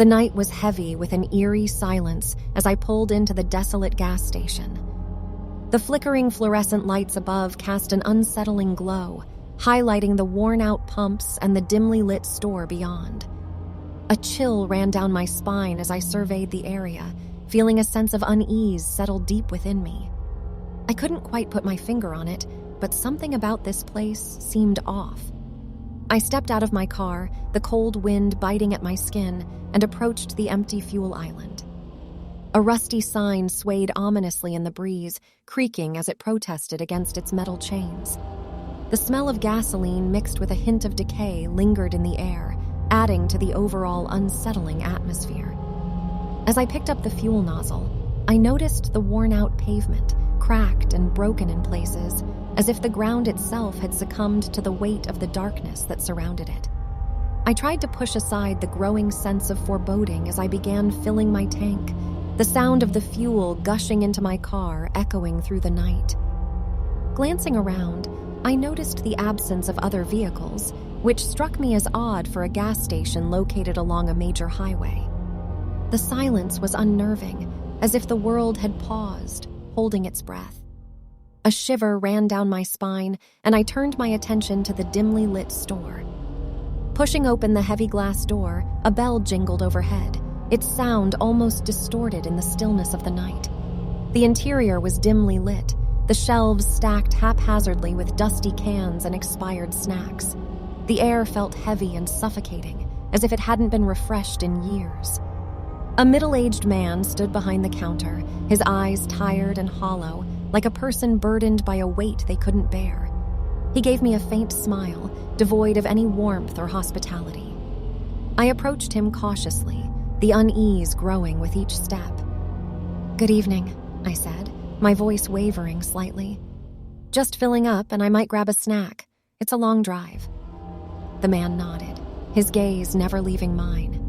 The night was heavy with an eerie silence as I pulled into the desolate gas station. The flickering fluorescent lights above cast an unsettling glow, highlighting the worn-out pumps and the dimly lit store beyond. A chill ran down my spine as I surveyed the area, feeling a sense of unease settle deep within me. I couldn't quite put my finger on it, but something about this place seemed off. I stepped out of my car, the cold wind biting at my skin, and approached the empty fuel island. A rusty sign swayed ominously in the breeze, creaking as it protested against its metal chains. The smell of gasoline mixed with a hint of decay lingered in the air, adding to the overall unsettling atmosphere. As I picked up the fuel nozzle, I noticed the worn-out pavement, cracked and broken in places, as if the ground itself had succumbed to the weight of the darkness that surrounded it. I tried to push aside the growing sense of foreboding as I began filling my tank, the sound of the fuel gushing into my car echoing through the night. Glancing around, I noticed the absence of other vehicles, which struck me as odd for a gas station located along a major highway. The silence was unnerving, as if the world had paused, holding its breath. A shiver ran down my spine, and I turned my attention to the dimly lit store. Pushing open the heavy glass door, a bell jingled overhead, its sound almost distorted in the stillness of the night. The interior was dimly lit, the shelves stacked haphazardly with dusty cans and expired snacks. The air felt heavy and suffocating, as if it hadn't been refreshed in years. A middle-aged man stood behind the counter, his eyes tired and hollow, like a person burdened by a weight they couldn't bear. He gave me a faint smile, devoid of any warmth or hospitality. I approached him cautiously, the unease growing with each step. "Good evening," I said, my voice wavering slightly. "Just filling up, and I might grab a snack. It's a long drive." The man nodded, his gaze never leaving mine.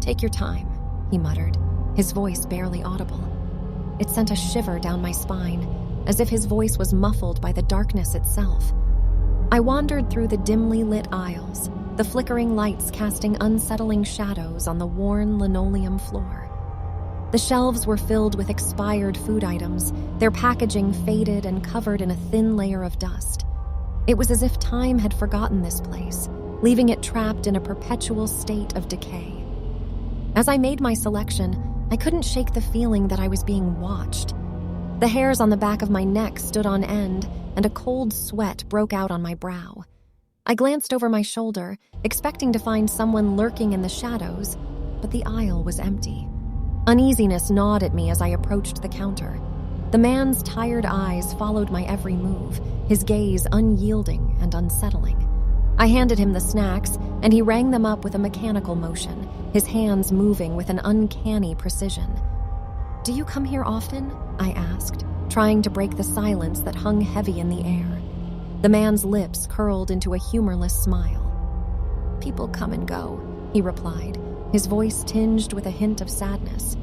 "Take your time," he muttered, his voice barely audible. It sent a shiver down my spine, as if his voice was muffled by the darkness itself. I wandered through the dimly lit aisles, the flickering lights casting unsettling shadows on the worn linoleum floor. The shelves were filled with expired food items, their packaging faded and covered in a thin layer of dust. It was as if time had forgotten this place, leaving it trapped in a perpetual state of decay. As I made my selection, I couldn't shake the feeling that I was being watched. The hairs on the back of my neck stood on end, and a cold sweat broke out on my brow. I glanced over my shoulder, expecting to find someone lurking in the shadows, but the aisle was empty. Uneasiness gnawed at me as I approached the counter. The man's tired eyes followed my every move, his gaze unyielding and unsettling. I handed him the snacks, and he rang them up with a mechanical motion, his hands moving with an uncanny precision. "Do you come here often?" I asked, trying to break the silence that hung heavy in the air. The man's lips curled into a humorless smile. "People come and go," he replied, his voice tinged with a hint of sadness.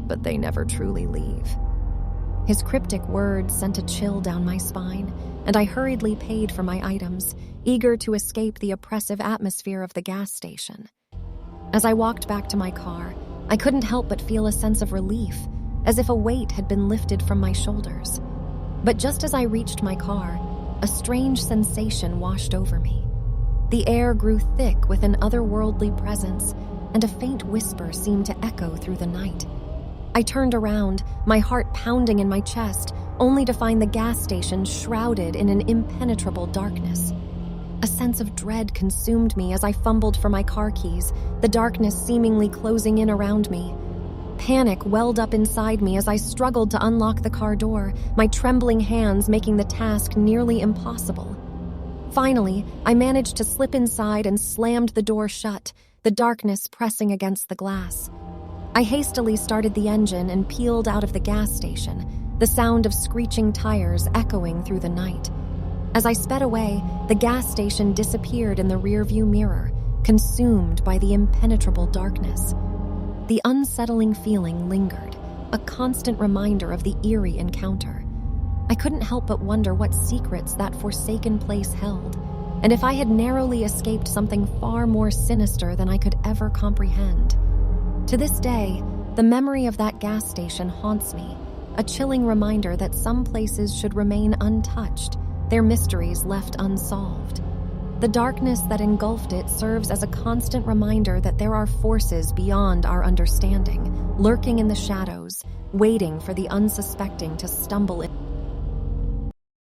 "But they never truly leave." His cryptic words sent a chill down my spine, and I hurriedly paid for my items, eager to escape the oppressive atmosphere of the gas station. As I walked back to my car, I couldn't help but feel a sense of relief, as if a weight had been lifted from my shoulders. But just as I reached my car, a strange sensation washed over me. The air grew thick with an otherworldly presence, and a faint whisper seemed to echo through the night. I turned around, my heart pounding in my chest, only to find the gas station shrouded in an impenetrable darkness. A sense of dread consumed me as I fumbled for my car keys, the darkness seemingly closing in around me. Panic welled up inside me as I struggled to unlock the car door, my trembling hands making the task nearly impossible. Finally, I managed to slip inside and slammed the door shut, the darkness pressing against the glass. I hastily started the engine and peeled out of the gas station, the sound of screeching tires echoing through the night. As I sped away, the gas station disappeared in the rearview mirror, consumed by the impenetrable darkness. The unsettling feeling lingered, a constant reminder of the eerie encounter. I couldn't help but wonder what secrets that forsaken place held, and if I had narrowly escaped something far more sinister than I could ever comprehend. To this day, the memory of that gas station haunts me, a chilling reminder that some places should remain untouched, their mysteries left unsolved. The darkness that engulfed it serves as a constant reminder that there are forces beyond our understanding, lurking in the shadows, waiting for the unsuspecting to stumble in.